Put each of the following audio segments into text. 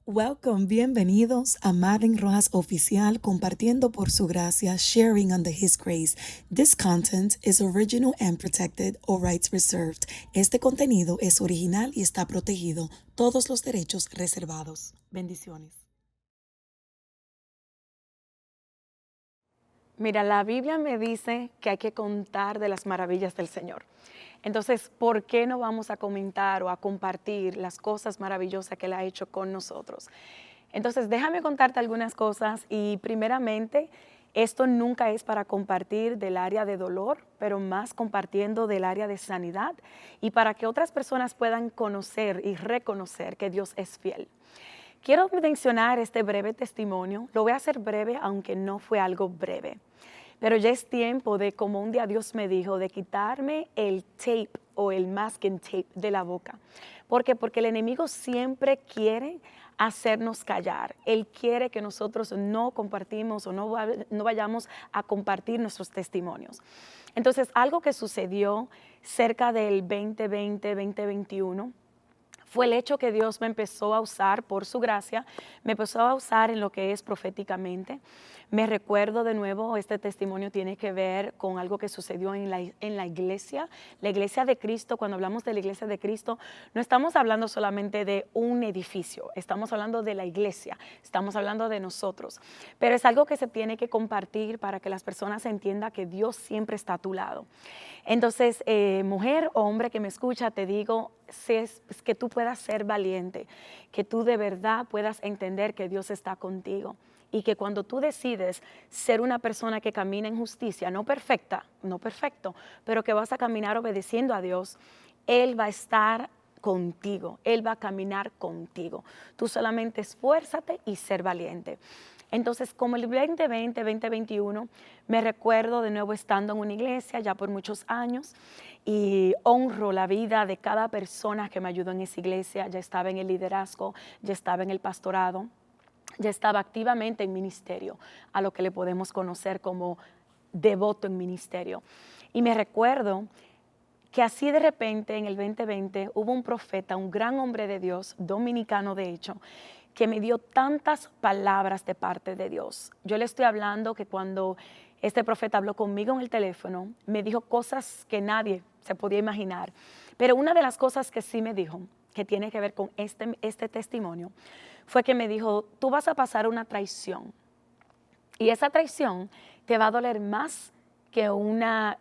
Welcome, bienvenidos a Marvin Rojas Oficial, compartiendo por su gracia, sharing under His grace. This content is original and protected, all rights reserved. Este contenido es original y está protegido, todos los derechos reservados. Bendiciones. Mira, la Biblia me dice que hay que contar de las maravillas del Señor. Entonces, ¿por qué no vamos a comentar o a compartir las cosas maravillosas que Él ha hecho con nosotros? Entonces, déjame contarte algunas cosas y primeramente, esto nunca es para compartir del área de dolor, pero más compartiendo del área de sanidad y para que otras personas puedan conocer y reconocer que Dios es fiel. Quiero mencionar este breve testimonio. Lo voy a hacer breve, aunque no fue algo breve. Pero ya es tiempo de, como un día Dios me dijo, de quitarme el tape o el masking tape de la boca. ¿Por qué? Porque el enemigo siempre quiere hacernos callar. Él quiere que nosotros no compartimos o no vayamos a compartir nuestros testimonios. Entonces, algo que sucedió cerca del 2020-2021 fue el hecho que Dios me empezó a usar por su gracia, me empezó a usar en lo que es proféticamente. Me recuerdo de nuevo, este testimonio tiene que ver con algo que sucedió en la iglesia de Cristo. Cuando hablamos de la iglesia de Cristo, no estamos hablando solamente de un edificio, estamos hablando de la iglesia, estamos hablando de nosotros. Pero es algo que se tiene que compartir para que las personas entiendan que Dios siempre está a tu lado. Entonces, mujer o hombre que me escucha, te digo, es que tú puedas ser valiente, que tú de verdad puedas entender que Dios está contigo y que cuando tú decides ser una persona que camina en justicia, no perfecta, no perfecto, pero que vas a caminar obedeciendo a Dios, Él va a estar contigo, Él va a caminar contigo. Tú solamente esfuérzate y ser valiente. Entonces, como el 2020, 2021, me recuerdo de nuevo estando en una iglesia ya por muchos años y honro la vida de cada persona que me ayudó en esa iglesia. Ya estaba en el liderazgo, ya estaba en el pastorado, ya estaba activamente en ministerio, a lo que le podemos conocer como devoto en ministerio. Y me recuerdo que así de repente en el 2020 hubo un profeta, un gran hombre de Dios, dominicano de hecho, que me dio tantas palabras de parte de Dios. Yo le estoy hablando que cuando este profeta habló conmigo en el teléfono, me dijo cosas que nadie se podía imaginar. Pero una de las cosas que sí me dijo, que tiene que ver con este testimonio, fue que me dijo, tú vas a pasar una traición. Y esa traición te va a doler más que una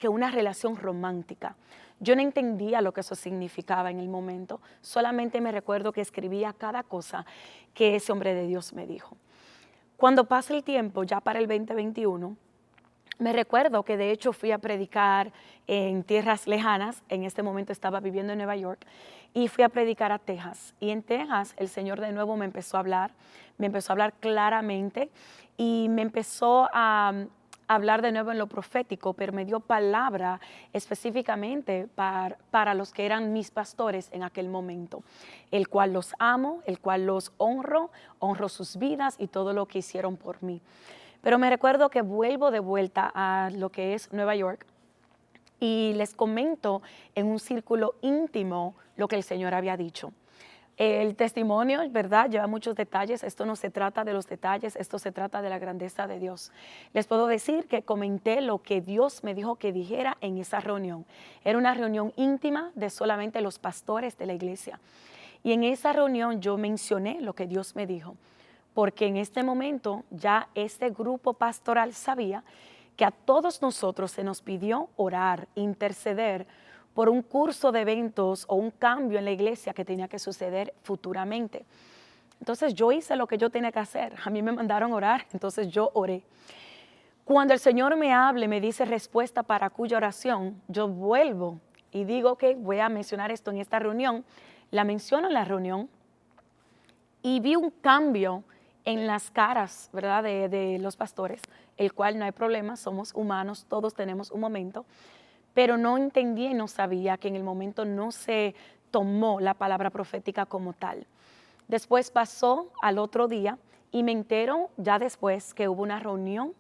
relación romántica. Yo no entendía lo que eso significaba en el momento, solamente me recuerdo que escribía cada cosa que ese hombre de Dios me dijo. Cuando pasa el tiempo, ya para el 2021, me recuerdo que de hecho fui a predicar en tierras lejanas, en este momento estaba viviendo en Nueva York, y fui a predicar a Texas. Y en Texas el Señor de nuevo me empezó a hablar claramente y me empezó a hablar de nuevo en lo profético, pero me dio palabra específicamente para los que eran mis pastores en aquel momento, el cual los amo, el cual los honro sus vidas y todo lo que hicieron por mí. Pero me recuerdo que vuelvo de vuelta a lo que es Nueva York y les comento en un círculo íntimo lo que el Señor había dicho. El testimonio, ¿verdad?, lleva muchos detalles. Esto no se trata de los detalles, esto se trata de la grandeza de Dios. Les puedo decir que comenté lo que Dios me dijo que dijera en esa reunión. Era una reunión íntima de solamente los pastores de la iglesia. Y en esa reunión yo mencioné lo que Dios me dijo, porque en este momento ya este grupo pastoral sabía que a todos nosotros se nos pidió orar, interceder por un curso de eventos o un cambio en la iglesia que tenía que suceder futuramente. Entonces yo hice lo que yo tenía que hacer. A mí me mandaron orar, entonces yo oré. Cuando el Señor me hable, me dice respuesta para cuya oración, yo vuelvo y digo que voy a mencionar esto en esta reunión. La menciono en la reunión y vi un cambio en las caras, ¿verdad?, de los pastores, el cual no hay problema, somos humanos, todos tenemos un momento, pero no entendía y no sabía que en el momento no se tomó la palabra profética como tal. Después pasó al otro día y me entero ya después que hubo una reunión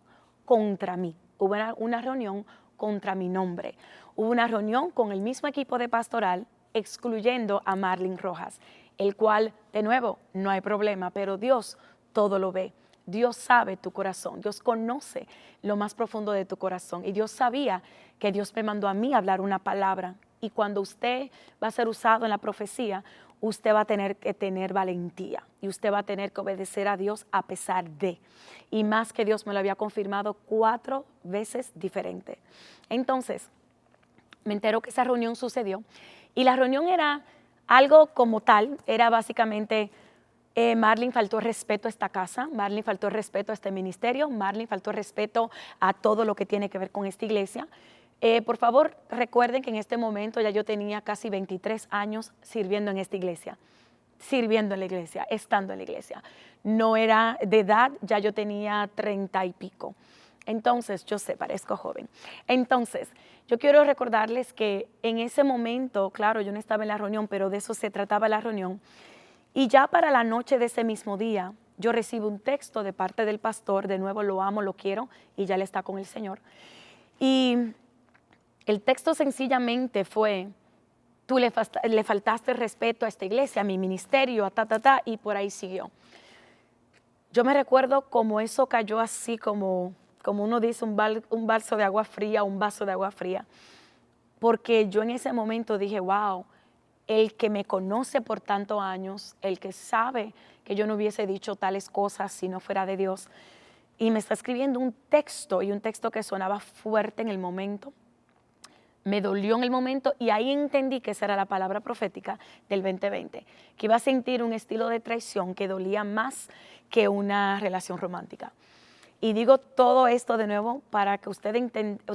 contra mí, hubo una reunión contra mi nombre, hubo una reunión con el mismo equipo de pastoral excluyendo a Marlin Rojas. el cual, de nuevo, no hay problema, pero Dios todo lo ve. Dios sabe tu corazón, Dios conoce lo más profundo de tu corazón y Dios sabía que Dios me mandó a mí a hablar una palabra y cuando usted va a ser usado en la profecía, usted va a tener que tener valentía y usted va a tener que obedecer a Dios a pesar de. Y más que Dios me lo había confirmado 4 veces diferente. Entonces, me entero que esa reunión sucedió y la reunión era algo como tal, era básicamente Marlene faltó respeto a esta casa, Marlene faltó respeto a este ministerio, Marlene faltó respeto a todo lo que tiene que ver con esta iglesia. Por favor, recuerden que en este momento ya yo tenía casi 23 años sirviendo en esta iglesia, sirviendo en la iglesia, estando en la iglesia. No era de edad, ya yo tenía 30 y pico. Entonces, yo sé, parezco joven. Entonces, yo quiero recordarles que en ese momento, claro, yo no estaba en la reunión, pero de eso se trataba la reunión. Y ya para la noche de ese mismo día, yo recibo un texto de parte del pastor, de nuevo lo amo, lo quiero, y ya él está con el Señor. Y el texto sencillamente fue, tú le faltaste respeto a esta iglesia, a mi ministerio, a y por ahí siguió. Yo me recuerdo como eso cayó así, como uno dice, un vaso de agua fría, un vaso de agua fría. Porque yo en ese momento dije, wow, el que me conoce por tantos años, el que sabe que yo no hubiese dicho tales cosas si no fuera de Dios, y me está escribiendo un texto, y un texto que sonaba fuerte en el momento, me dolió en el momento, y ahí entendí que esa era la palabra profética del 2020, que iba a sentir un estilo de traición que dolía más que una relación romántica. Y digo todo esto de nuevo para que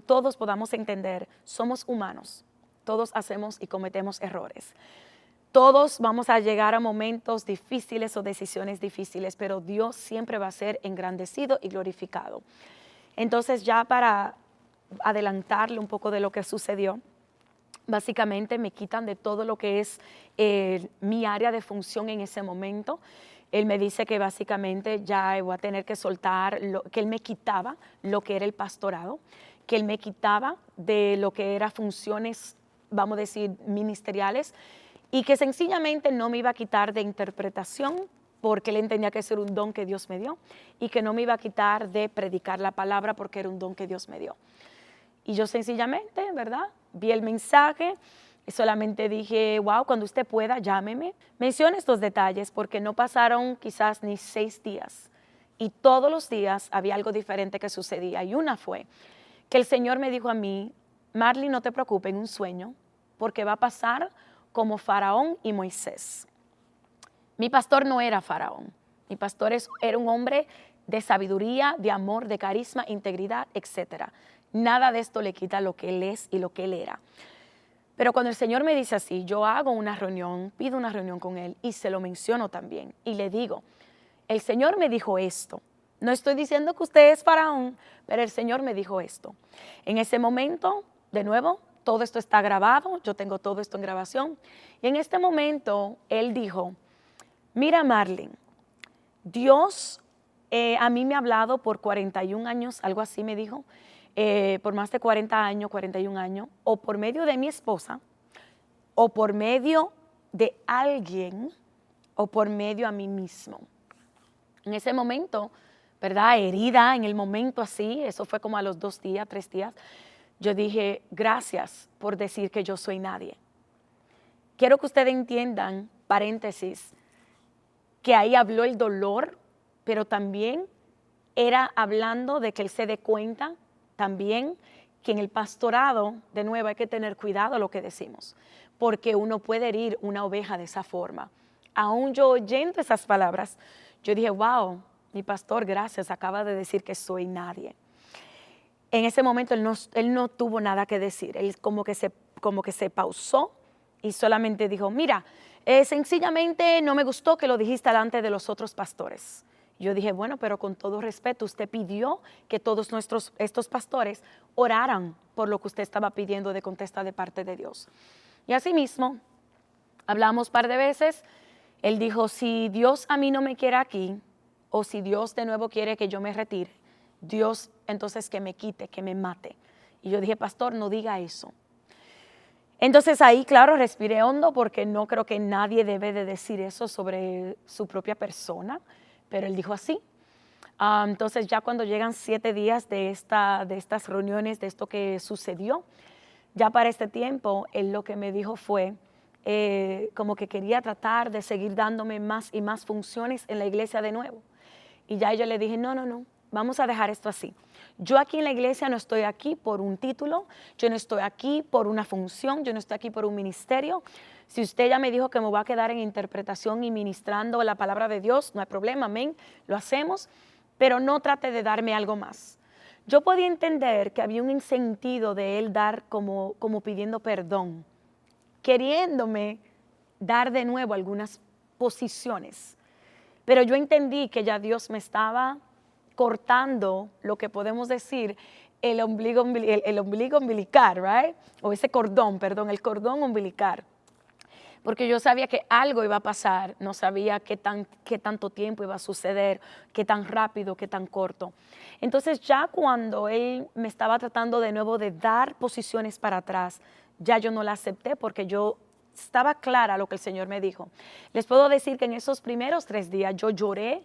todos podamos entender, somos humanos, todos hacemos y cometemos errores. Todos vamos a llegar a momentos difíciles o decisiones difíciles, pero Dios siempre va a ser engrandecido y glorificado. Entonces, ya para adelantarle un poco de lo que sucedió, básicamente me quitan de todo lo que es mi área de función en ese momento. Él me dice que básicamente ya voy a tener que soltar, que él me quitaba lo que era el pastorado, que él me quitaba de lo que eran funciones, vamos a decir, ministeriales, y que sencillamente no me iba a quitar de interpretación, porque él entendía que ese era un don que Dios me dio, y que no me iba a quitar de predicar la palabra porque era un don que Dios me dio. Y yo sencillamente, ¿verdad? Vi el mensaje y solamente dije, wow, cuando usted pueda, llámeme. Mencione estos detalles porque no pasaron quizás ni 6 días. Y todos los días había algo diferente que sucedía. Y una fue que el Señor me dijo a mí, Marlene, no te preocupes, en un sueño, porque va a pasar como Faraón y Moisés. Mi pastor no era Faraón. Mi pastor era un hombre de sabiduría, de amor, de carisma, integridad, etcétera. Nada de esto le quita lo que él es y lo que él era. Pero cuando el Señor me dice así, yo hago una reunión, pido una reunión con él y se lo menciono también. Y le digo, el Señor me dijo esto. No estoy diciendo que usted es Faraón, pero el Señor me dijo esto. En ese momento, de nuevo, todo esto está grabado, yo tengo todo esto en grabación. Y en este momento, él dijo, mira Marlene, Dios a mí me ha hablado por 41 años, algo así me dijo, por más de 40 años, 41 años, o por medio de mi esposa, o por medio de alguien, o por medio a mí mismo. En ese momento, ¿verdad? Herida, en el momento así, eso fue como a los 2 días, 3 días, yo dije, gracias por decir que yo soy nadie. Quiero que ustedes entiendan, paréntesis, que ahí habló el dolor, pero también era hablando de que él se dé cuenta también que en el pastorado, de nuevo, hay que tener cuidado lo que decimos, porque uno puede herir una oveja de esa forma. Aún yo oyendo esas palabras, yo dije, wow, mi pastor, gracias, acaba de decir que soy nadie. En ese momento él no tuvo nada que decir, él como que se pausó y solamente dijo, mira, sencillamente no me gustó que lo dijiste delante de los otros pastores. Yo dije, bueno, pero con todo respeto, usted pidió que todos estos pastores oraran por lo que usted estaba pidiendo de contesta de parte de Dios. Y asimismo, hablamos un par de veces, él dijo, si Dios a mí no me quiere aquí, o si Dios de nuevo quiere que yo me retire, Dios entonces que me quite, que me mate. Y yo dije, pastor, no diga eso. Entonces ahí, claro, respiré hondo porque no creo que nadie debe de decir eso sobre su propia persona, pero él dijo así. Entonces ya cuando llegan 7 días de estas reuniones, de esto que sucedió, ya para este tiempo, él lo que me dijo fue como que quería tratar de seguir dándome más y más funciones en la iglesia de nuevo. Y ya yo le dije, no, no, no, vamos a dejar esto así. Yo aquí en la iglesia no estoy aquí por un título, yo no estoy aquí por una función, yo no estoy aquí por un ministerio. Si usted ya me dijo que me va a quedar en interpretación y ministrando la palabra de Dios, no hay problema, amén, lo hacemos, pero no trate de darme algo más. Yo podía entender que había un sentido de él dar como pidiendo perdón, queriéndome dar de nuevo algunas posiciones. Pero yo entendí que ya Dios me estaba cortando lo que podemos decir el ombligo umbilical, right? O ese cordón, perdón, el cordón umbilical. Porque yo sabía que algo iba a pasar, no sabía qué tanto tiempo iba a suceder, qué tan rápido, qué tan corto. Entonces ya cuando él me estaba tratando de nuevo de dar posiciones para atrás, ya yo no la acepté porque yo estaba clara lo que el Señor me dijo. Les puedo decir que en esos primeros 3 días yo lloré,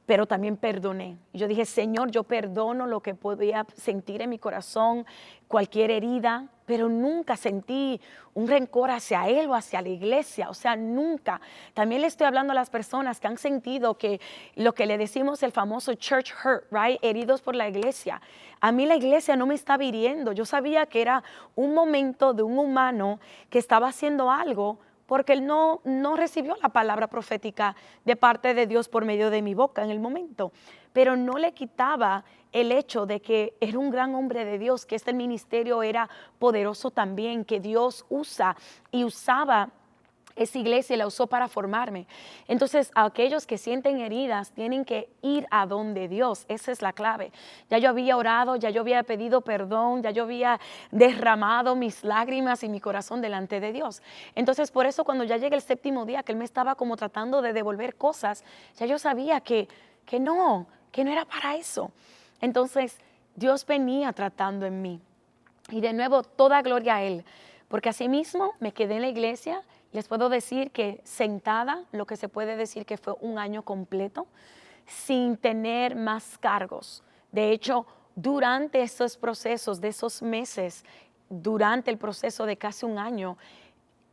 pero también perdoné. Yo dije, Señor, yo perdono lo que podía sentir en mi corazón, cualquier herida, pero nunca sentí un rencor hacia Él o hacia la iglesia, o sea, nunca. También le estoy hablando a las personas que han sentido que lo que le decimos el famoso church hurt, right? Heridos por la iglesia. A mí la iglesia no me estaba hiriendo, yo sabía que era un momento de un humano que estaba haciendo algo porque él no recibió la palabra profética de parte de Dios por medio de mi boca en el momento, pero no le quitaba el hecho de que era un gran hombre de Dios, que este ministerio era poderoso también, que Dios usa y usaba esa iglesia y la usó para formarme. Entonces, aquellos que sienten heridas tienen que ir a donde Dios. Esa es la clave. Ya yo había orado, ya yo había pedido perdón, ya yo había derramado mis lágrimas y mi corazón delante de Dios. Entonces, por eso cuando ya llegué el 7º día, que Él me estaba como tratando de devolver cosas, ya yo sabía que no era para eso. Entonces, Dios venía tratando en mí. Y de nuevo, toda gloria a Él. Porque asimismo me quedé en la iglesia. Les puedo decir que sentada, lo que se puede decir que fue un año completo, sin tener más cargos. De hecho, durante esos procesos, de esos meses, durante el proceso de casi un año,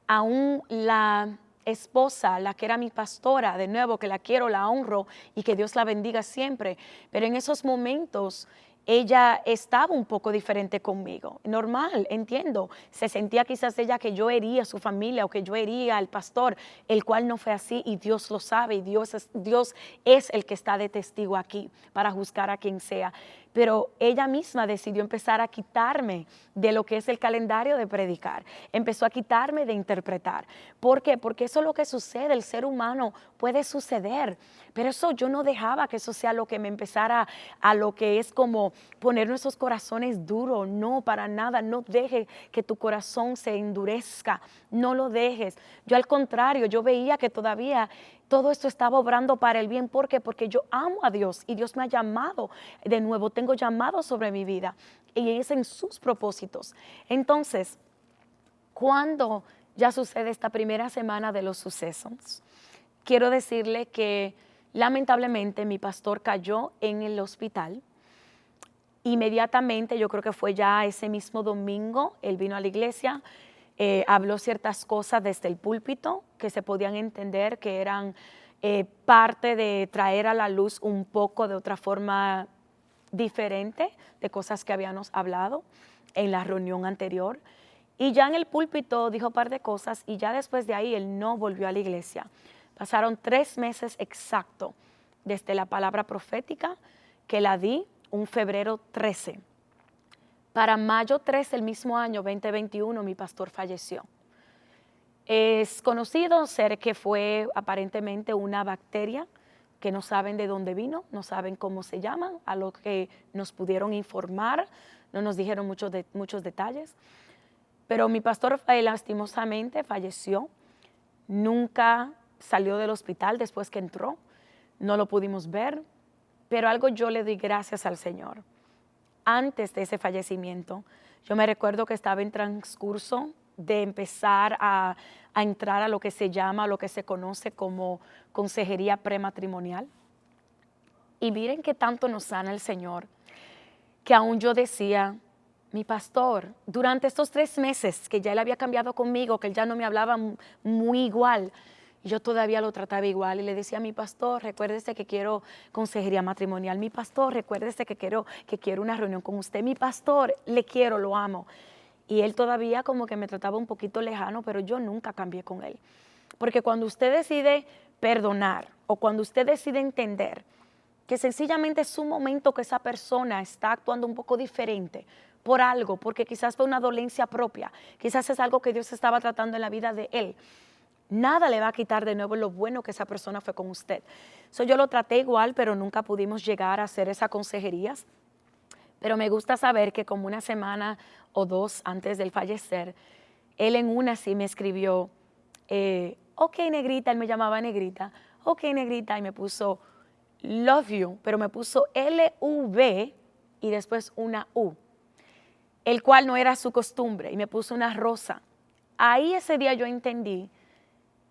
aún la esposa, la que era mi pastora, de nuevo, que la quiero, la honro y que Dios la bendiga siempre, pero en esos momentos ella estaba un poco diferente conmigo. Normal, entiendo. Se sentía quizás ella que yo hería a su familia o que yo hería al pastor, el cual no fue así y Dios lo sabe y Dios es el que está de testigo aquí para juzgar a quien sea. Pero ella misma decidió empezar a quitarme de lo que es el calendario de predicar. Empezó a quitarme de interpretar. ¿Por qué? Porque eso es lo que sucede. El ser humano puede suceder. Pero eso yo no dejaba que eso sea lo que me empezara a lo que es como poner nuestros corazones duros. No, para nada. No deje que tu corazón se endurezca. No lo dejes. Yo al contrario, yo veía que todavía todo esto estaba obrando para el bien. ¿Por qué? Porque yo amo a Dios y Dios me ha llamado de nuevo. Tengo llamado sobre mi vida y es en sus propósitos. Entonces, cuando ya sucede esta primera semana de los sucesos, quiero decirle que lamentablemente mi pastor cayó en el hospital. Inmediatamente, yo creo que fue ya ese mismo domingo, él vino a la iglesia, habló ciertas cosas desde el púlpito que se podían entender que eran parte de traer a la luz un poco de otra forma diferente de cosas que habíamos hablado en la reunión anterior. Y ya en el púlpito dijo un par de cosas y ya después de ahí él no volvió a la iglesia. Pasaron 3 meses exacto desde la palabra profética que la di un febrero 13. Para mayo 13 del mismo año 2021 mi pastor falleció. Es conocido ser que fue aparentemente una bacteria que no saben de dónde vino, no saben cómo se llama, a lo que nos pudieron informar, no nos dijeron muchos detalles. Pero mi pastor lastimosamente falleció, nunca salió del hospital después que entró, no lo pudimos ver, pero algo yo le doy gracias al Señor. Antes de ese fallecimiento, yo me recuerdo que estaba en transcurso de empezar a entrar a lo que se llama, lo que se conoce como consejería prematrimonial. Y miren qué tanto nos sana el Señor, que aún yo decía, mi pastor, durante estos 3 meses que ya él había cambiado conmigo, que él ya no me hablaba muy igual, yo todavía lo trataba igual y le decía, mi pastor, recuérdese que quiero consejería matrimonial, mi pastor, recuérdese que quiero una reunión con usted, mi pastor, le quiero, lo amo. Y él todavía como que me trataba un poquito lejano, pero yo nunca cambié con él. Porque cuando usted decide perdonar o cuando usted decide entender que sencillamente es un momento que esa persona está actuando un poco diferente por algo, porque quizás fue una dolencia propia, quizás es algo que Dios estaba tratando en la vida de él, nada le va a quitar de nuevo lo bueno que esa persona fue con usted. Yo lo traté igual, pero nunca pudimos llegar a hacer esas consejerías. Pero me gusta saber que como una semana o 2 antes del fallecer, él en una sí me escribió, ok, negrita, él me llamaba negrita, ok, negrita, y me puso love you, pero me puso LV y después una U, el cual no era su costumbre, y me puso una rosa. Ahí ese día yo entendí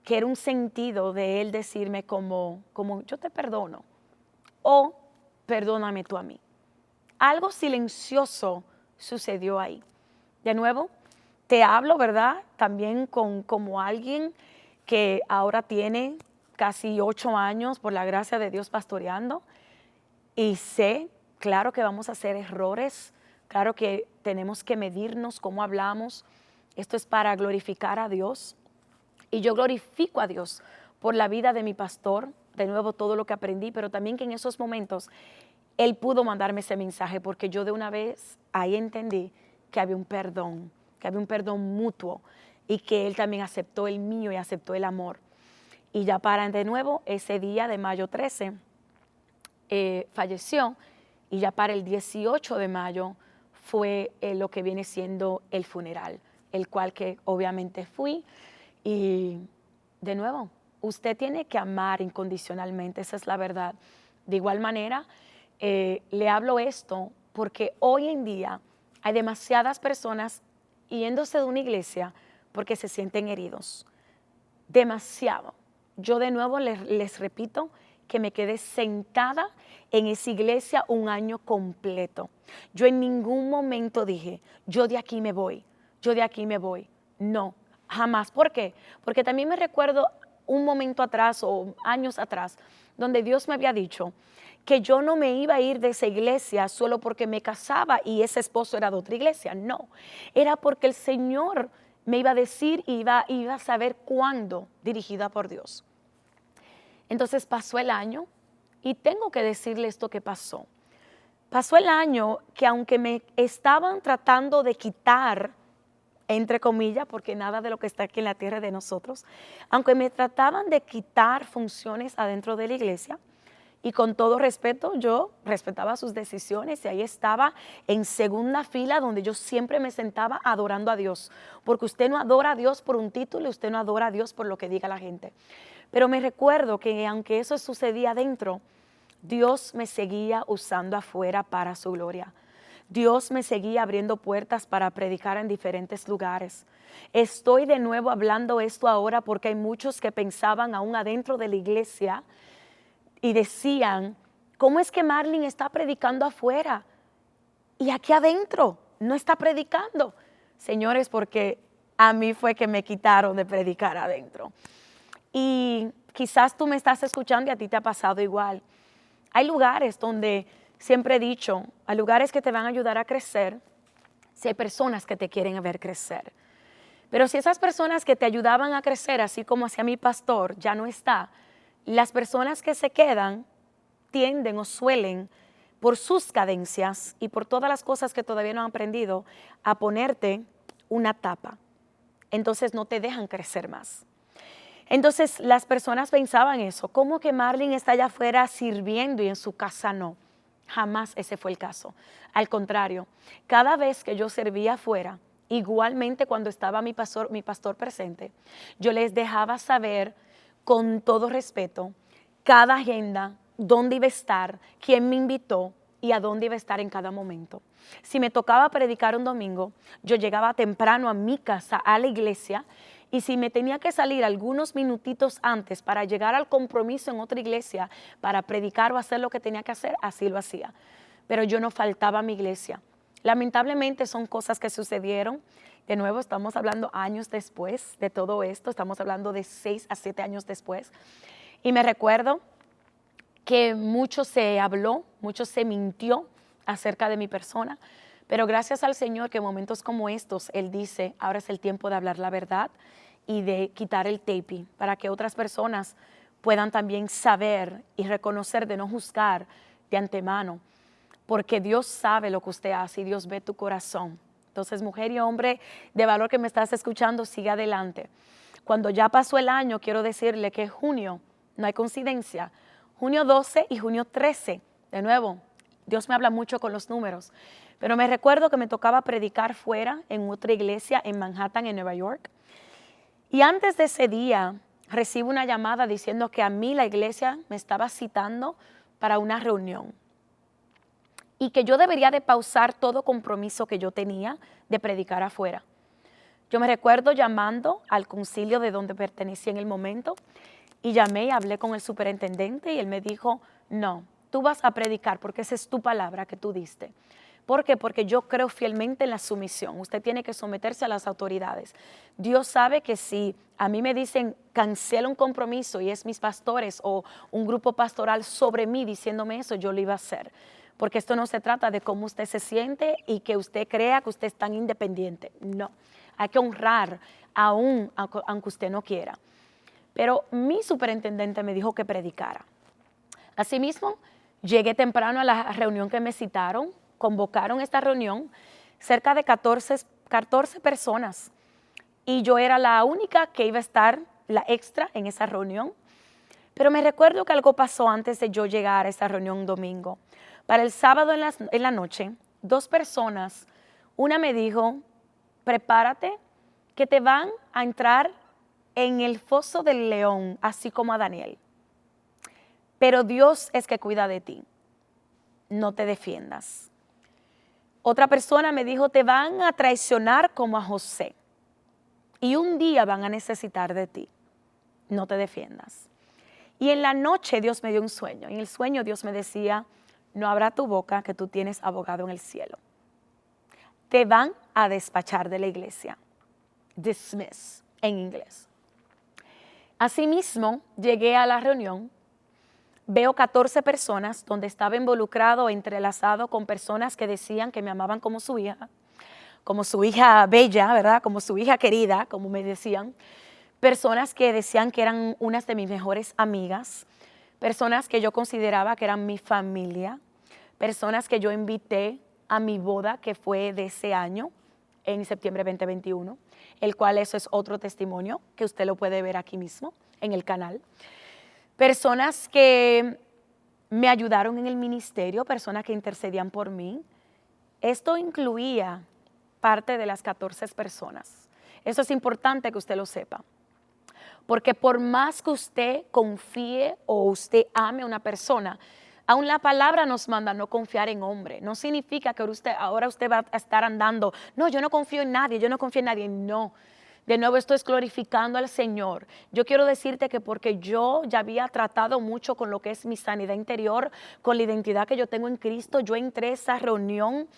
que era un sentido de él decirme como yo te perdono o perdóname tú a mí. Algo silencioso sucedió ahí. De nuevo, te hablo, ¿verdad? También como alguien que ahora tiene casi 8 años por la gracia de Dios pastoreando y sé, claro que vamos a hacer errores, claro que tenemos que medirnos cómo hablamos. Esto es para glorificar a Dios. Y yo glorifico a Dios por la vida de mi pastor, de nuevo todo lo que aprendí, pero también que en esos momentos él pudo mandarme ese mensaje porque yo de una vez ahí entendí que había un perdón mutuo y que él también aceptó el mío y aceptó el amor. Y ya para de nuevo ese día de mayo 13 falleció y ya para el 18 de mayo fue lo que viene siendo el funeral, el cual que obviamente fui. Y de nuevo, usted tiene que amar incondicionalmente, esa es la verdad. De igual manera, le hablo esto porque hoy en día hay demasiadas personas yéndose de una iglesia porque se sienten heridos. Demasiado. Yo de nuevo les repito que me quedé sentada en esa iglesia un año completo. Yo en ningún momento dije, yo de aquí me voy, yo de aquí me voy. No. Jamás. ¿Por qué? Porque también me recuerdo un momento atrás o años atrás donde Dios me había dicho que yo no me iba a ir de esa iglesia solo porque me casaba y ese esposo era de otra iglesia. No, era porque el Señor me iba a decir y iba a saber cuándo, dirigida por Dios. Entonces pasó el año y tengo que decirle esto que pasó. Pasó el año que aunque me estaban tratando de quitar, entre comillas, porque nada de lo que está aquí en la tierra es de nosotros, aunque me trataban de quitar funciones adentro de la iglesia, y con todo respeto, yo respetaba sus decisiones y ahí estaba en segunda fila donde yo siempre me sentaba adorando a Dios, porque usted no adora a Dios por un título, usted no adora a Dios por lo que diga la gente. Pero me recuerdo que aunque eso sucedía adentro, Dios me seguía usando afuera para su gloria. Dios me seguía abriendo puertas para predicar en diferentes lugares. Estoy de nuevo hablando esto ahora porque hay muchos que pensaban aún adentro de la iglesia y decían, ¿cómo es que Marlene está predicando afuera? Y aquí adentro no está predicando. Señores, porque a mí fue que me quitaron de predicar adentro. Y quizás tú me estás escuchando y a ti te ha pasado igual. Hay lugares donde, siempre he dicho, hay lugares que te van a ayudar a crecer si hay personas que te quieren ver crecer. Pero si esas personas que te ayudaban a crecer, así como hacia mi pastor, ya no está, las personas que se quedan tienden o suelen, por sus cadencias y por todas las cosas que todavía no han aprendido, a ponerte una tapa. Entonces no te dejan crecer más. Entonces las personas pensaban eso, ¿cómo que Marlene está allá afuera sirviendo y en su casa no? Jamás ese fue el caso. Al contrario, cada vez que yo servía afuera, igualmente cuando estaba mi pastor presente, yo les dejaba saber con todo respeto cada agenda, dónde iba a estar, quién me invitó, y a dónde iba a estar en cada momento. Si me tocaba predicar un domingo, yo llegaba temprano a mi casa, a la iglesia, y si me tenía que salir algunos minutitos antes para llegar al compromiso en otra iglesia, para predicar o hacer lo que tenía que hacer, así lo hacía. Pero yo no faltaba a mi iglesia. Lamentablemente son cosas que sucedieron. De nuevo, estamos hablando años después de todo esto, estamos hablando de 6 a 7 años después. Y me recuerdo que mucho se habló, mucho se mintió acerca de mi persona, pero gracias al Señor que en momentos como estos, Él dice, ahora es el tiempo de hablar la verdad y de quitar el taping para que otras personas puedan también saber y reconocer, de no juzgar de antemano, porque Dios sabe lo que usted hace y Dios ve tu corazón. Entonces, mujer y hombre de valor que me estás escuchando, sigue adelante. Cuando ya pasó el año, quiero decirle que junio, no hay coincidencia, junio 12 y junio 13, de nuevo, Dios me habla mucho con los números, pero me recuerdo que me tocaba predicar fuera en otra iglesia en Manhattan, en Nueva York. Y antes de ese día, recibo una llamada diciendo que a mí la iglesia me estaba citando para una reunión y que yo debería de pausar todo compromiso que yo tenía de predicar afuera. Yo me recuerdo llamando al concilio de donde pertenecía en el momento y llamé y hablé con el superintendente y él me dijo, no, tú vas a predicar porque esa es tu palabra que tú diste. ¿Por qué? Porque yo creo fielmente en la sumisión. Usted tiene que someterse a las autoridades. Dios sabe que si a mí me dicen cancela un compromiso y es mis pastores o un grupo pastoral sobre mí diciéndome eso, yo lo iba a hacer. Porque esto no se trata de cómo usted se siente y que usted crea que usted es tan independiente. No, hay que honrar aún aunque usted no quiera. Pero mi superintendente me dijo que predicara. Asimismo, llegué temprano a la reunión que me citaron, convocaron esta reunión, cerca de 14 personas. Y yo era la única que iba a estar, la extra, en esa reunión. Pero me recuerdo que algo pasó antes de yo llegar a esa reunión un domingo. Para el sábado en la noche, 2 personas, una me dijo, prepárate que te van a entrar en el foso del león, así como a Daniel. Pero Dios es que cuida de ti, no te defiendas. Otra persona me dijo, te van a traicionar como a José y un día van a necesitar de ti, no te defiendas. Y en la noche Dios me dio un sueño. En el sueño Dios me decía, no abra tu boca que tú tienes abogado en el cielo. Te van a despachar de la iglesia. Dismiss en inglés. Asimismo, llegué a la reunión, veo 14 personas donde estaba involucrado, entrelazado con personas que decían que me amaban como su hija bella, ¿verdad? Como su hija querida, como me decían. Personas que decían que eran unas de mis mejores amigas, personas que yo consideraba que eran mi familia, personas que yo invité a mi boda que fue de ese año, en septiembre 2021, el cual eso es otro testimonio que usted lo puede ver aquí mismo en el canal. Personas que me ayudaron en el ministerio, personas que intercedían por mí. Esto incluía parte de las 14 personas. Eso es importante que usted lo sepa. Porque por más que usted confíe o usted ame a una persona, aún la palabra nos manda no confiar en hombre. No significa que ahora usted va a estar andando, no, yo no confío en nadie, yo no confío en nadie. No, de nuevo esto es glorificando al Señor. Yo quiero decirte que porque yo ya había tratado mucho con lo que es mi sanidad interior, con la identidad que yo tengo en Cristo, yo entré a esa reunión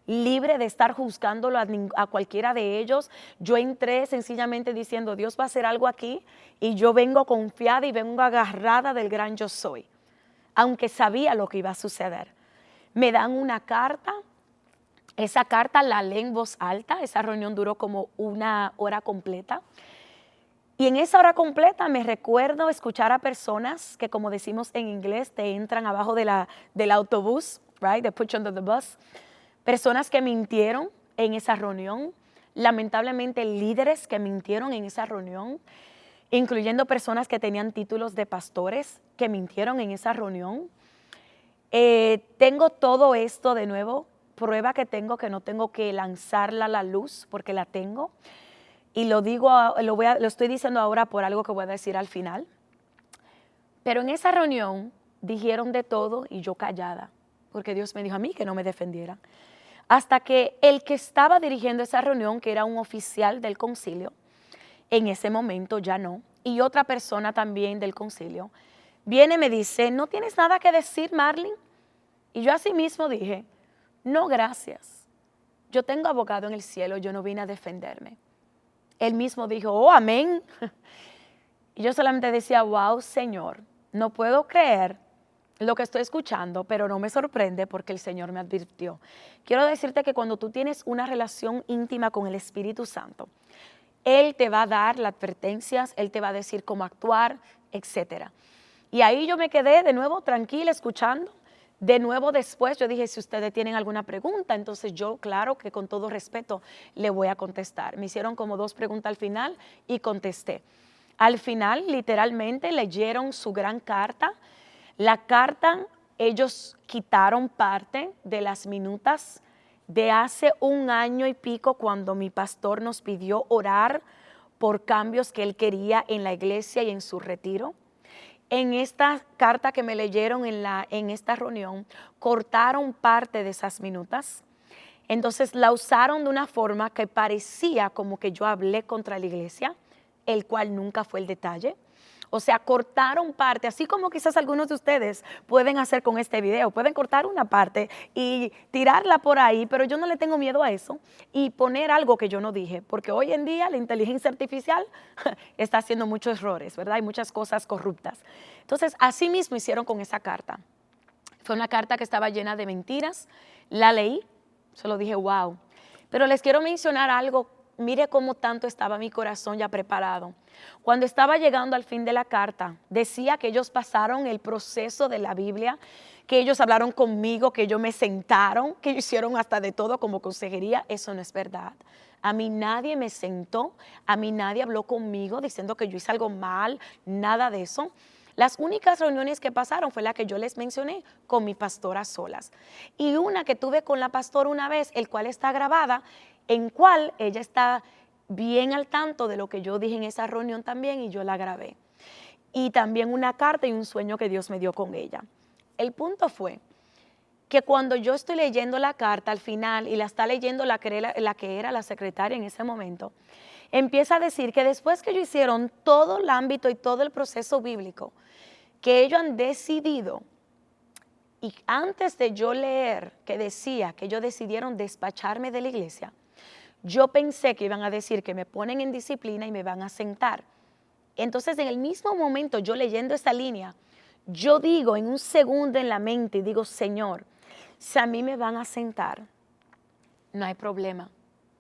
libre de estar juzgándolo a cualquiera de ellos. Yo entré sencillamente diciendo, Dios va a hacer algo aquí y yo vengo confiada y vengo agarrada del gran yo soy, aunque sabía lo que iba a suceder. Me dan una carta, esa carta la leí en voz alta, esa reunión duró como 1 hora completa. Y en esa hora completa me recuerdo escuchar a personas que, como decimos en inglés, te entran abajo del autobús, right? They put you under the bus. Personas que mintieron en esa reunión, lamentablemente líderes que mintieron en esa reunión, incluyendo personas que tenían títulos de pastores que mintieron en esa reunión. Tengo todo esto de nuevo, prueba que tengo, que no tengo que lanzarla a la luz porque la tengo. Y lo estoy diciendo ahora por algo que voy a decir al final. Pero en esa reunión dijeron de todo y yo callada. porque Dios me dijo a mí que no me defendiera. Hasta que el que estaba dirigiendo esa reunión, que era un oficial del concilio, en ese momento ya no, y otra persona también del concilio, viene y me dice, ¿no tienes nada que decir, Marlene? Y yo así mismo dije, no, gracias. Yo tengo abogado en el cielo, yo no vine a defenderme. Él mismo dijo, oh, amén. Y yo solamente decía, wow, Señor, no puedo creer lo que estoy escuchando, pero no me sorprende porque el Señor me advirtió. Quiero decirte que cuando tú tienes una relación íntima con el Espíritu Santo, Él te va a dar las advertencias, Él te va a decir cómo actuar, etc. Y ahí yo me quedé de nuevo tranquila escuchando. De nuevo después yo dije, si ustedes tienen alguna pregunta, entonces yo, claro que con todo respeto, le voy a contestar. Me hicieron como 2 preguntas al final y contesté. Al final, literalmente, leyeron su gran carta. La carta, ellos quitaron parte de las minutas de hace 1 año y pico cuando mi pastor nos pidió orar por cambios que él quería en la iglesia y en su retiro. En esta carta que me leyeron en esta reunión, cortaron parte de esas minutas. Entonces la usaron de una forma que parecía como que yo hablé contra la iglesia, el cual nunca fue el detalle. O sea, cortaron parte, así como quizás algunos de ustedes pueden hacer con este video. Pueden cortar una parte y tirarla por ahí, pero yo no le tengo miedo a eso y poner algo que yo no dije, porque hoy en día la inteligencia artificial está haciendo muchos errores, ¿verdad? Hay muchas cosas corruptas. Entonces, así mismo hicieron con esa carta. Fue una carta que estaba llena de mentiras. La leí, solo dije, wow. Pero les quiero mencionar algo. Mire cómo tanto estaba mi corazón ya preparado. Cuando estaba llegando al fin de la carta, decía que ellos pasaron el proceso de la Biblia, que ellos hablaron conmigo, que ellos me sentaron, que ellos hicieron hasta de todo como consejería. Eso no es verdad. A mí nadie me sentó, a mí nadie habló conmigo diciendo que yo hice algo mal, nada de eso. Las únicas reuniones que pasaron fue la que yo les mencioné con mi pastora a solas. Y una que tuve con la pastora una vez, el cual está grabada, en cual ella está bien al tanto de lo que yo dije en esa reunión también y yo la grabé. Y también una carta y un sueño que Dios me dio con ella. El punto fue que cuando yo estoy leyendo la carta al final y la está leyendo la que era la secretaria en ese momento, empieza a decir que después que ellos hicieron todo el ámbito y todo el proceso bíblico, que ellos han decidido, y antes de yo leer que decía que ellos decidieron despacharme de la iglesia, yo pensé que iban a decir que me ponen en disciplina y me van a sentar. Entonces, en el mismo momento, yo leyendo esa línea, yo digo en un segundo en la mente, y digo, Señor, si a mí me van a sentar, no hay problema.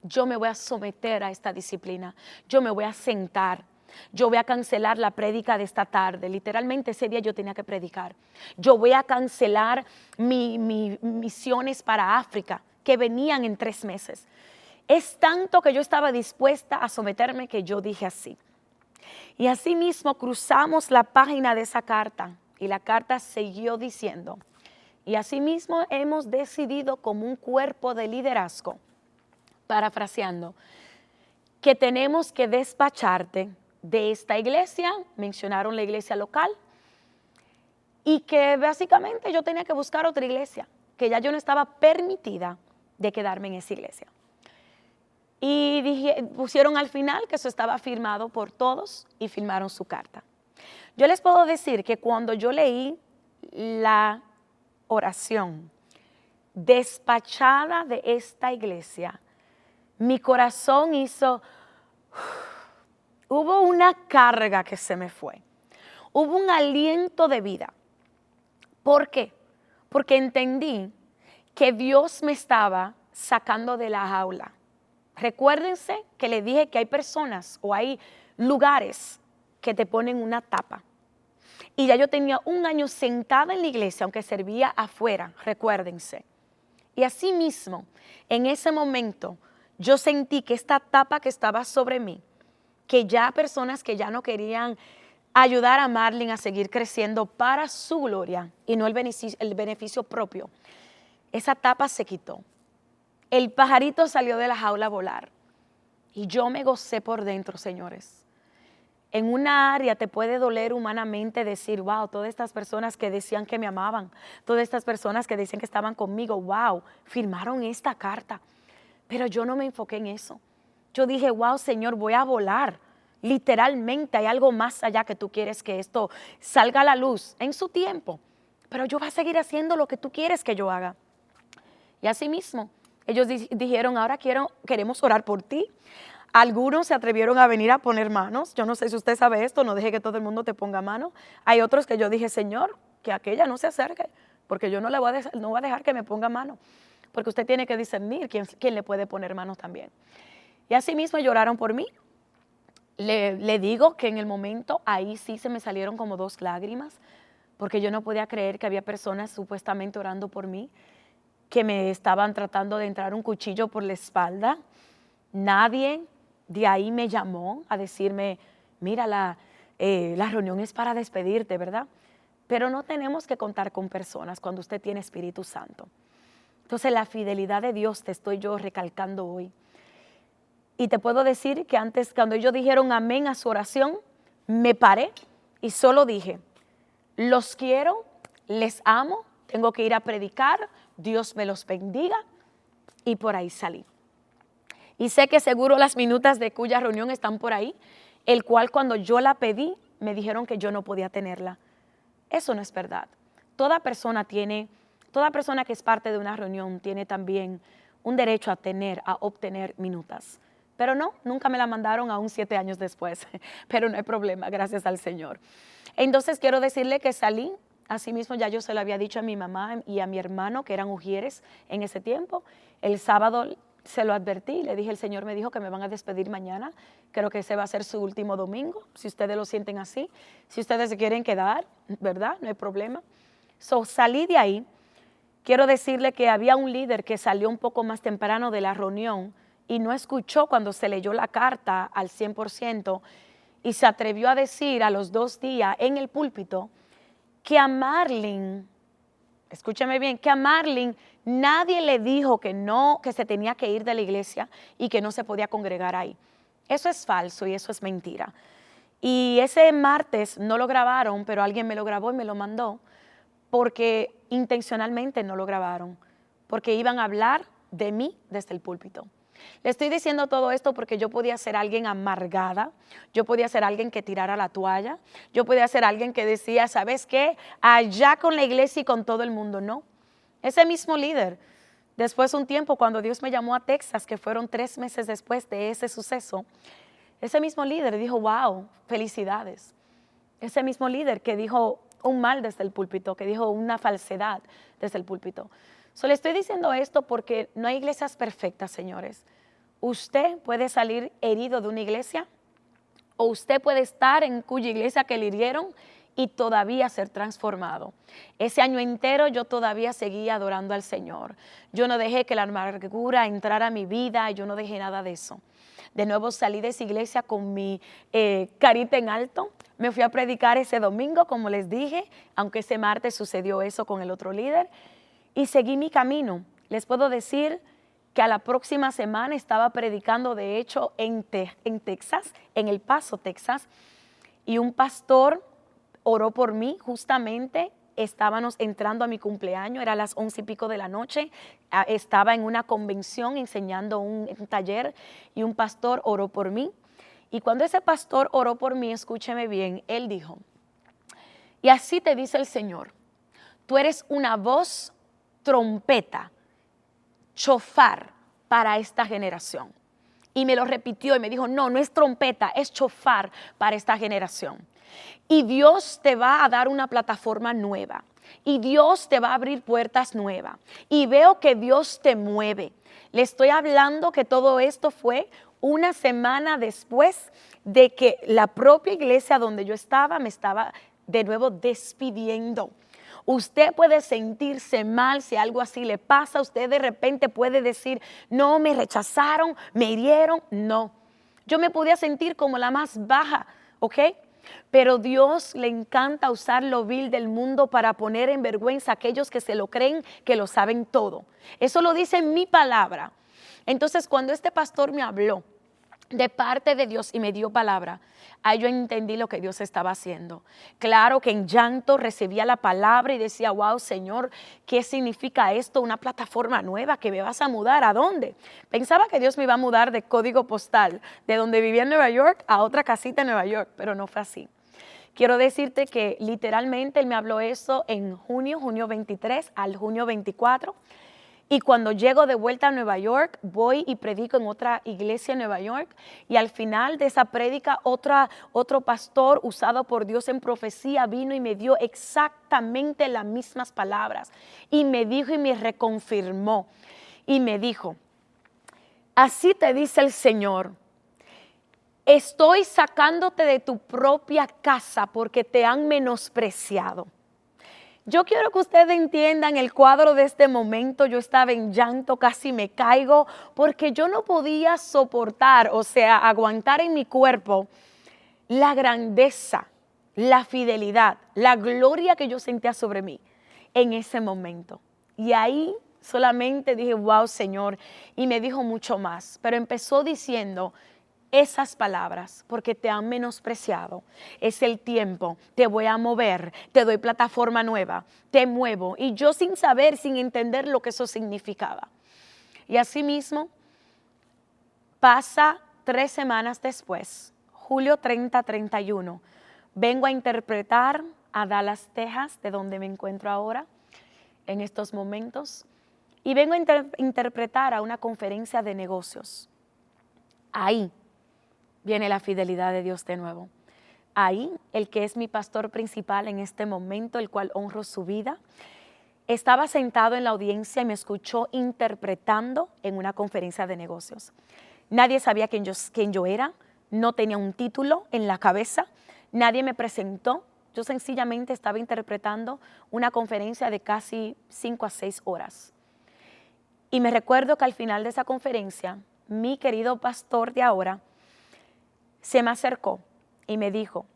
Yo me voy a someter a esta disciplina. Yo me voy a sentar. Yo voy a cancelar la prédica de esta tarde. Literalmente ese día yo tenía que predicar. Yo voy a cancelar mis misiones para África que venían en 3 meses. Es tanto que yo estaba dispuesta a someterme que yo dije así. Y así mismo cruzamos la página de esa carta y la carta siguió diciendo, y así mismo hemos decidido como un cuerpo de liderazgo, parafraseando, que tenemos que despacharte de esta iglesia, mencionaron la iglesia local, y que básicamente yo tenía que buscar otra iglesia, que ya yo no estaba permitida de quedarme en esa iglesia. Y pusieron al final que eso estaba firmado por todos y firmaron su carta. Yo les puedo decir que cuando yo leí la oración despachada de esta iglesia, mi corazón hizo, hubo una carga que se me fue, hubo un aliento de vida. ¿Por qué? Porque entendí que Dios me estaba sacando de la jaula. Recuérdense que le dije que hay personas o hay lugares que te ponen una tapa. Y ya yo tenía 1 año sentada en la iglesia, aunque servía afuera, recuérdense. Y así mismo, en ese momento, yo sentí que esta tapa que estaba sobre mí, que ya personas que ya no querían ayudar a Marlene a seguir creciendo para su gloria y no el beneficio propio, esa tapa se quitó. El pajarito salió de la jaula a volar y yo me gocé por dentro, señores. En una área te puede doler humanamente decir, wow, todas estas personas que decían que me amaban, todas estas personas que decían que estaban conmigo, wow, firmaron esta carta. Pero yo no me enfoqué en eso. Yo dije, wow, Señor, voy a volar. Literalmente hay algo más allá que tú quieres que esto salga a la luz en su tiempo. Pero yo voy a seguir haciendo lo que tú quieres que yo haga. Y así mismo, ellos dijeron, ahora queremos orar por ti. Algunos se atrevieron a venir a poner manos. Yo no sé si usted sabe esto, no deje que todo el mundo te ponga mano. Hay otros que yo dije, Señor, que aquella no se acerque, porque yo no voy a dejar que me ponga mano. Porque usted tiene que discernir quién le puede poner manos también. Y así mismo lloraron por mí. Le digo que en el momento ahí sí se me salieron como 2 lágrimas, porque yo no podía creer que había personas supuestamente orando por mí, que me estaban tratando de entrar un cuchillo por la espalda. Nadie de ahí me llamó a decirme, mira, la reunión es para despedirte, ¿verdad? Pero no tenemos que contar con personas cuando usted tiene Espíritu Santo. Entonces la fidelidad de Dios te estoy yo recalcando hoy. Y te puedo decir que antes, cuando ellos dijeron amén a su oración, me paré y solo dije, los quiero, les amo, tengo que ir a predicar, Dios me los bendiga, y por ahí salí. Y sé que seguro las minutas de cuya reunión están por ahí, el cual cuando yo la pedí, me dijeron que yo no podía tenerla. Eso no es verdad. Toda persona que es parte de una reunión tiene también un derecho a obtener minutas. Pero no, nunca me la mandaron aún 7 años después, pero no hay problema, gracias al Señor. Entonces quiero decirle que salí, asimismo ya yo se lo había dicho a mi mamá y a mi hermano, que eran ujieres en ese tiempo. El sábado se lo advertí, le dije, el Señor me dijo que me van a despedir mañana, creo que ese va a ser su último domingo, si ustedes lo sienten así, si ustedes se quieren quedar, ¿verdad? No hay problema. Salí de ahí. Quiero decirle que había un líder que salió un poco más temprano de la reunión y no escuchó cuando se leyó la carta al 100% y se atrevió a decir a los 2 días en el púlpito que a Marlene, escúcheme bien, que a Marlene nadie le dijo que se tenía que ir de la iglesia y que no se podía congregar ahí. Eso es falso y eso es mentira. Y ese martes no lo grabaron, pero alguien me lo grabó y me lo mandó, porque intencionalmente no lo grabaron, porque iban a hablar de mí desde el púlpito. Le estoy diciendo todo esto porque yo podía ser alguien amargada, yo podía ser alguien que tirara la toalla, yo podía ser alguien que decía, ¿sabes qué? Allá con la iglesia y con todo el mundo, no. Ese mismo líder, después de un tiempo, cuando Dios me llamó a Texas, que fueron 3 meses después de ese suceso, ese mismo líder dijo, wow, felicidades. Ese mismo líder que dijo un mal desde el púlpito, que dijo una falsedad desde el púlpito. Le estoy diciendo esto porque no hay iglesias perfectas, señores. Usted puede salir herido de una iglesia o usted puede estar en cuya iglesia que le hirieron y todavía ser transformado. Ese año entero yo todavía seguía adorando al Señor. Yo no dejé que la amargura entrara a mi vida, yo no dejé nada de eso. De nuevo salí de esa iglesia con mi carita en alto. Me fui a predicar ese domingo, como les dije, aunque ese martes sucedió eso con el otro líder. Y seguí mi camino. Les puedo decir que a la próxima semana estaba predicando, de hecho, en Texas, en El Paso, Texas. Y un pastor oró por mí, justamente estábamos entrando a mi cumpleaños, era a las 11 y pico de la noche, estaba en una convención enseñando un taller y un pastor oró por mí. Y cuando ese pastor oró por mí, escúcheme bien, él dijo, y así te dice el Señor, tú eres una voz trompeta, chofar para esta generación. Y me lo repitió y me dijo, no es trompeta, es chofar para esta generación. Y Dios te va a dar una plataforma nueva. Y Dios te va a abrir puertas nuevas. Y veo que Dios te mueve. Le estoy hablando que todo esto fue una semana después de que la propia iglesia donde yo estaba me estaba de nuevo despidiendo. Usted puede sentirse mal si algo así le pasa. Usted de repente puede decir, no, me rechazaron, me hirieron. No, yo me podía sentir como la más baja, ¿ok? Pero Dios le encanta usar lo vil del mundo para poner en vergüenza a aquellos que se lo creen, que lo saben todo. Eso lo dice mi palabra. Entonces, cuando este pastor me habló, de parte de Dios y me dio palabra, ahí yo entendí lo que Dios estaba haciendo. Claro que en llanto recibía la palabra y decía, wow, Señor, ¿qué significa esto? Una plataforma nueva que me vas a mudar, ¿a dónde? Pensaba que Dios me iba a mudar de código postal, de donde vivía en Nueva York a otra casita en Nueva York, pero no fue así. Quiero decirte que literalmente Él me habló eso en junio 23 al junio 24. Y cuando llego de vuelta a Nueva York, voy y predico en otra iglesia en Nueva York. Y al final de esa prédica, otro pastor usado por Dios en profecía vino y me dio exactamente las mismas palabras. Y me dijo y me reconfirmó. Y me dijo, así te dice el Señor, estoy sacándote de tu propia casa porque te han menospreciado. Yo quiero que ustedes entiendan el cuadro de este momento. Yo estaba en llanto, casi me caigo, porque yo no podía soportar, o sea, aguantar en mi cuerpo la grandeza, la fidelidad, la gloria que yo sentía sobre mí en ese momento. Y ahí solamente dije, wow, Señor, y me dijo mucho más, pero empezó diciendo esas palabras porque te han menospreciado. Es el tiempo, te voy a mover, te doy plataforma nueva, te muevo. Y yo sin saber, sin entender lo que eso significaba. Y así mismo pasa 3 semanas después, julio 30-31, vengo a interpretar a Dallas, Texas, de donde me encuentro ahora en estos momentos, y vengo a interpretar a una conferencia de negocios. Ahí viene la fidelidad de Dios de nuevo. Ahí, el que es mi pastor principal en este momento, el cual honro su vida, estaba sentado en la audiencia y me escuchó interpretando en una conferencia de negocios. Nadie sabía quién yo era, no tenía un título en la cabeza, nadie me presentó. Yo sencillamente estaba interpretando una conferencia de casi 5 a 6 horas. Y me recuerdo que al final de esa conferencia, mi querido pastor de ahora se me acercó y me dijo,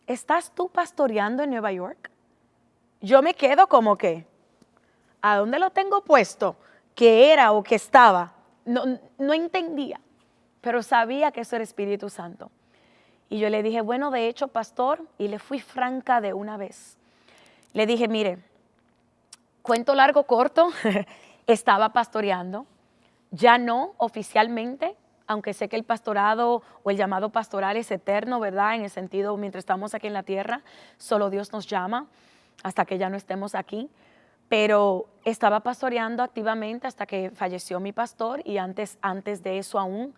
¿estás tú pastoreando en Nueva York? Yo me quedo como que, ¿a dónde lo tengo puesto? ¿Qué era o qué estaba? No entendía, pero sabía que eso era Espíritu Santo. Y yo le dije, bueno, de hecho, pastor, y le fui franca de una vez. Le dije, mire, cuento largo, corto, estaba pastoreando, ya no oficialmente, aunque sé que el pastorado o el llamado pastoral es eterno, ¿verdad? En el sentido, mientras estamos aquí en la tierra, solo Dios nos llama hasta que ya no estemos aquí. Pero estaba pastoreando activamente hasta que falleció mi pastor y antes de eso aún.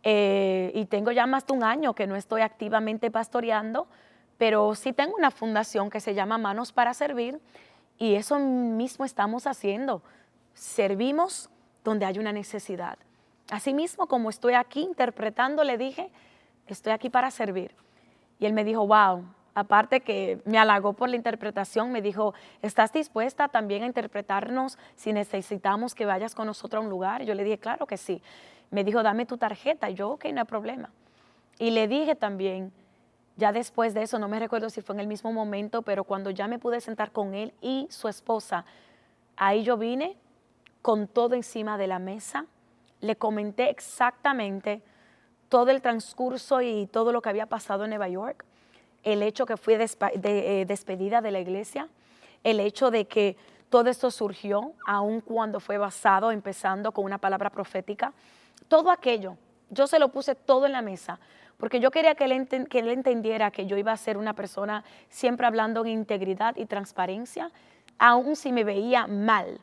Y tengo ya más de 1 año que no estoy activamente pastoreando, pero sí tengo una fundación que se llama Manos para Servir y eso mismo estamos haciendo. Servimos donde hay una necesidad. Asimismo, como estoy aquí interpretando, le dije, estoy aquí para servir. Y él me dijo, wow, aparte que me halagó por la interpretación, me dijo, ¿estás dispuesta también a interpretarnos si necesitamos que vayas con nosotros a un lugar? Y yo le dije, claro que sí. Me dijo, dame tu tarjeta. Y yo, ok, no hay problema. Y le dije también, ya después de eso, no me recuerdo si fue en el mismo momento, pero cuando ya me pude sentar con él y su esposa, ahí yo vine con todo encima de la mesa. Le comenté exactamente todo el transcurso y todo lo que había pasado en Nueva York, el hecho que fui despedida de la iglesia, el hecho de que todo esto surgió, aun cuando fue basado, empezando con una palabra profética, todo aquello, yo se lo puse todo en la mesa, porque yo quería que él entendiera que yo iba a ser una persona siempre hablando en integridad y transparencia, aun si me veía mal.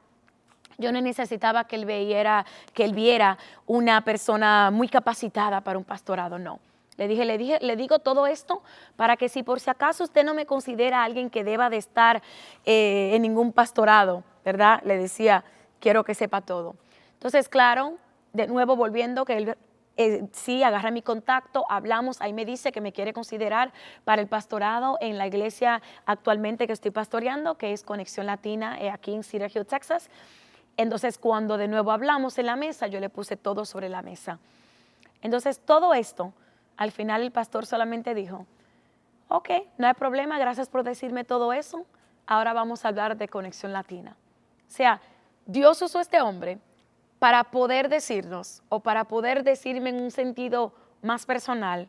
Yo no necesitaba que él viera una persona muy capacitada para un pastorado, no. Le digo todo esto para que si por si acaso usted no me considera alguien que deba de estar en ningún pastorado, ¿verdad? Le decía, quiero que sepa todo. Entonces, claro, de nuevo volviendo, que él sí agarra mi contacto, hablamos, ahí me dice que me quiere considerar para el pastorado en la iglesia actualmente que estoy pastoreando, que es Conexión Latina aquí en Cedar Hill, Texas. Entonces, cuando de nuevo hablamos en la mesa, yo le puse todo sobre la mesa. Entonces, todo esto, al final el pastor solamente dijo, ok, no hay problema, gracias por decirme todo eso, ahora vamos a hablar de Conexión Latina. O sea, Dios usó a este hombre para poder decirnos o para poder decirme en un sentido más personal,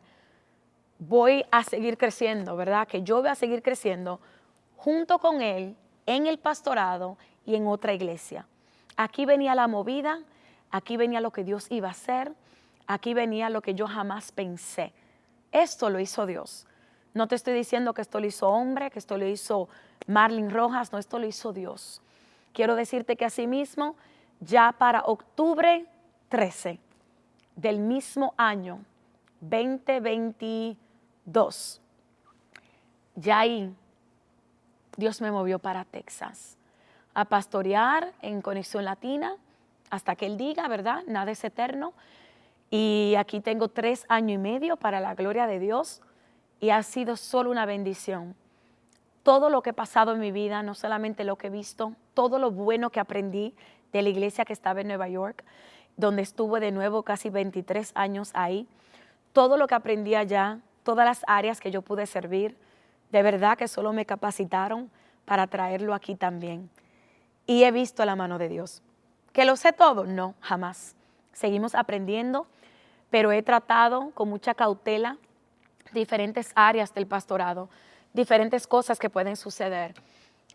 voy a seguir creciendo, ¿verdad? Que yo voy a seguir creciendo junto con Él en el pastorado y en otra iglesia. Aquí venía la movida, aquí venía lo que Dios iba a hacer, aquí venía lo que yo jamás pensé. Esto lo hizo Dios. No te estoy diciendo que esto lo hizo hombre, que esto lo hizo Marlene Rojas, no, esto lo hizo Dios. Quiero decirte que asimismo, ya para octubre 13 del mismo año, 2022, ya ahí Dios me movió para Texas a pastorear en Conexión Latina hasta que Él diga, ¿verdad? Nada es eterno. Y aquí tengo 3 años y medio para la gloria de Dios y ha sido solo una bendición. Todo lo que he pasado en mi vida, no solamente lo que he visto, todo lo bueno que aprendí de la iglesia que estaba en Nueva York, donde estuve de nuevo casi 23 años ahí, todo lo que aprendí allá, todas las áreas que yo pude servir, de verdad que solo me capacitaron para traerlo aquí también. Y he visto la mano de Dios. ¿Que lo sé todo? No, jamás. Seguimos aprendiendo, pero he tratado con mucha cautela diferentes áreas del pastorado, diferentes cosas que pueden suceder.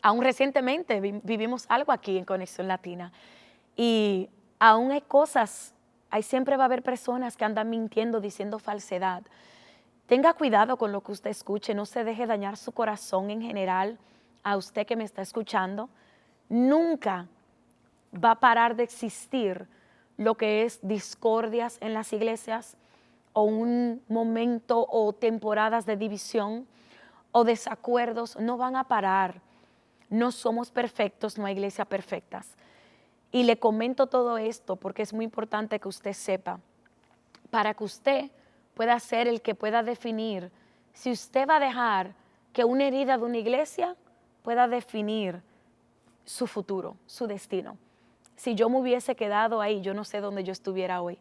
Aún recientemente vivimos algo aquí en Conexión Latina y aún hay cosas, siempre va a haber personas que andan mintiendo, diciendo falsedad. Tenga cuidado con lo que usted escuche, no se deje dañar su corazón en general. A usted que me está escuchando, nunca va a parar de existir lo que es discordias en las iglesias o un momento o temporadas de división o desacuerdos, no van a parar. No somos perfectos, no hay iglesias perfectas. Y le comento todo esto porque es muy importante que usted sepa, para que usted pueda ser el que pueda definir si usted va a dejar que una herida de una iglesia pueda definir su futuro, su destino. Si yo me hubiese quedado ahí, yo no sé dónde yo estuviera hoy.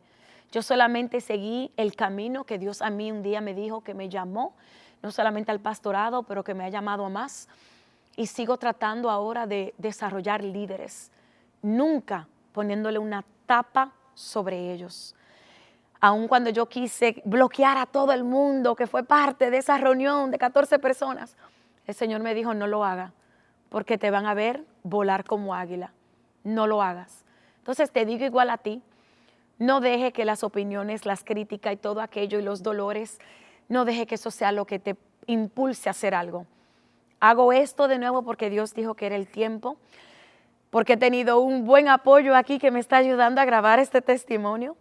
Yo solamente seguí el camino que Dios a mí un día me dijo que me llamó, no solamente al pastorado, pero que me ha llamado a más. Y sigo tratando ahora de desarrollar líderes, nunca poniéndole una tapa sobre ellos. Aun cuando yo quise bloquear a todo el mundo que fue parte de esa reunión de 14 personas, el Señor me dijo, no lo haga, porque te van a ver volar como águila. No lo hagas. Entonces te digo igual a ti, no deje que las opiniones, las críticas y todo aquello y los dolores, no deje que eso sea lo que te impulse a hacer algo. Hago esto de nuevo porque Dios dijo que era el tiempo, porque he tenido un buen apoyo aquí que me está ayudando a grabar este testimonio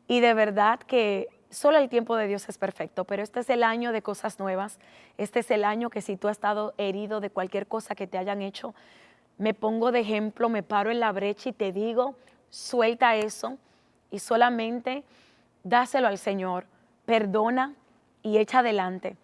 y de verdad que solo el tiempo de Dios es perfecto, pero este es el año de cosas nuevas, este es el año que si tú has estado herido de cualquier cosa que te hayan hecho, me pongo de ejemplo, me paro en la brecha y te digo, suelta eso y solamente dáselo al Señor, perdona y echa adelante,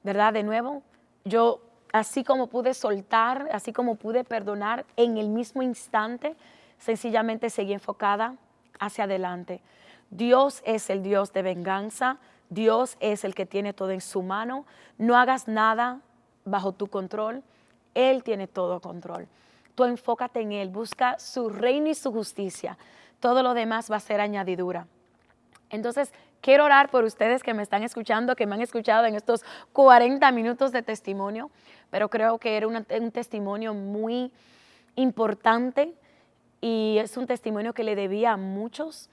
¿verdad? De nuevo, yo así como pude soltar, así como pude perdonar en el mismo instante, sencillamente seguí enfocada hacia adelante. Dios es el Dios de venganza, Dios es el que tiene todo en su mano, no hagas nada bajo tu control, Él tiene todo control. Tú enfócate en Él, busca su reino y su justicia. Todo lo demás va a ser añadidura. Entonces, quiero orar por ustedes que me están escuchando, que me han escuchado en estos 40 minutos de testimonio, pero creo que era un testimonio muy importante y es un testimonio que le debía a muchos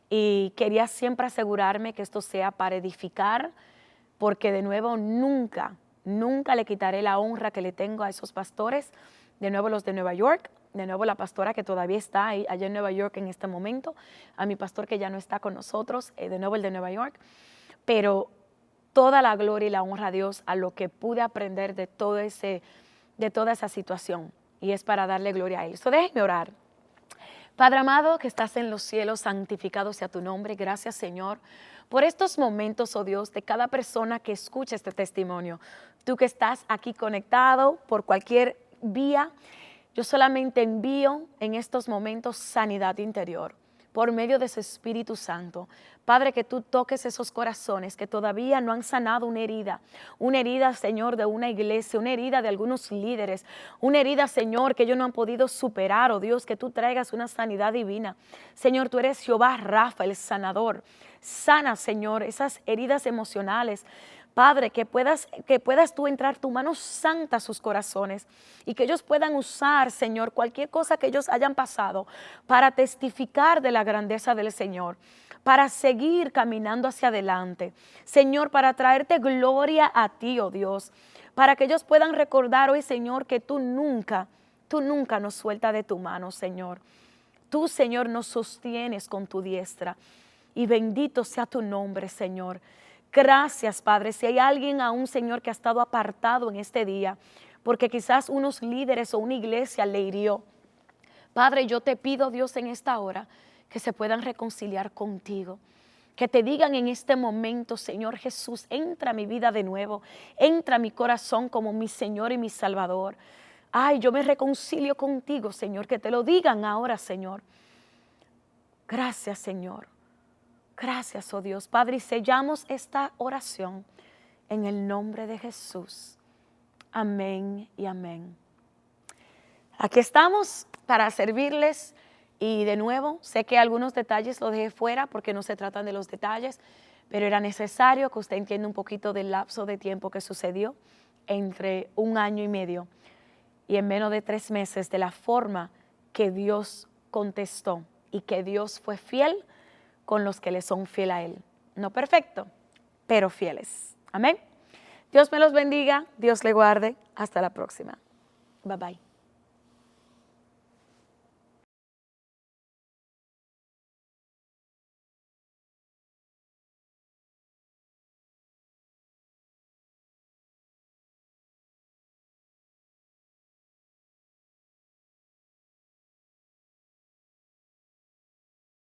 y quería siempre asegurarme que esto sea para edificar, porque de nuevo nunca le quitaré la honra que le tengo a esos pastores, de nuevo los de Nueva York, de nuevo la pastora que todavía está ahí, allá en Nueva York en este momento, a mi pastor que ya no está con nosotros, de nuevo el de Nueva York, pero toda la gloria y la honra a Dios a lo que pude aprender de toda esa situación, y es para darle gloria a Él. So, déjenme orar. Padre amado que estás en los cielos, santificado sea tu nombre. Gracias, Señor, por estos momentos, oh Dios, de cada persona que escucha este testimonio. Tú que estás aquí conectado por cualquier vía, yo solamente envío en estos momentos sanidad interior. por medio de su Espíritu Santo. Padre, que tú toques esos corazones que todavía no han sanado una herida, Señor, de una iglesia, una herida de algunos líderes, una herida, Señor, que ellos no han podido superar, oh Dios, que tú traigas una sanidad divina. Señor, tú eres Jehová Rafa, el sanador. Sana, Señor, esas heridas emocionales. Padre, que puedas tú entrar tu mano santa a sus corazones y que ellos puedan usar, Señor, cualquier cosa que ellos hayan pasado para testificar de la grandeza del Señor, para seguir caminando hacia adelante. Señor, para traerte gloria a ti, oh Dios, para que ellos puedan recordar hoy, Señor, que tú nunca nos sueltas de tu mano, Señor. Tú, Señor, nos sostienes con tu diestra y bendito sea tu nombre, Señor. Gracias, Padre. Si hay alguien aún, Señor, que ha estado apartado en este día, porque quizás unos líderes o una iglesia le hirió. Padre, yo te pido, Dios, en esta hora, que se puedan reconciliar contigo. Que te digan en este momento, Señor Jesús, entra a mi vida de nuevo. Entra a mi corazón como mi Señor y mi Salvador. Ay, yo me reconcilio contigo, Señor. Que te lo digan ahora, Señor. Gracias, Señor. Gracias, oh Dios. Padre, y sellamos esta oración en el nombre de Jesús. Amén y amén. Aquí estamos para servirles y de nuevo, sé que algunos detalles los dejé fuera porque no se tratan de los detalles, pero era necesario que usted entienda un poquito del lapso de tiempo que sucedió entre 1 año y medio y en menos de 3 meses, de la forma que Dios contestó y que Dios fue fiel con los que le son fiel a Él. No perfecto, pero fieles. Amén. Dios me los bendiga, Dios le guarde. Hasta la próxima. Bye bye.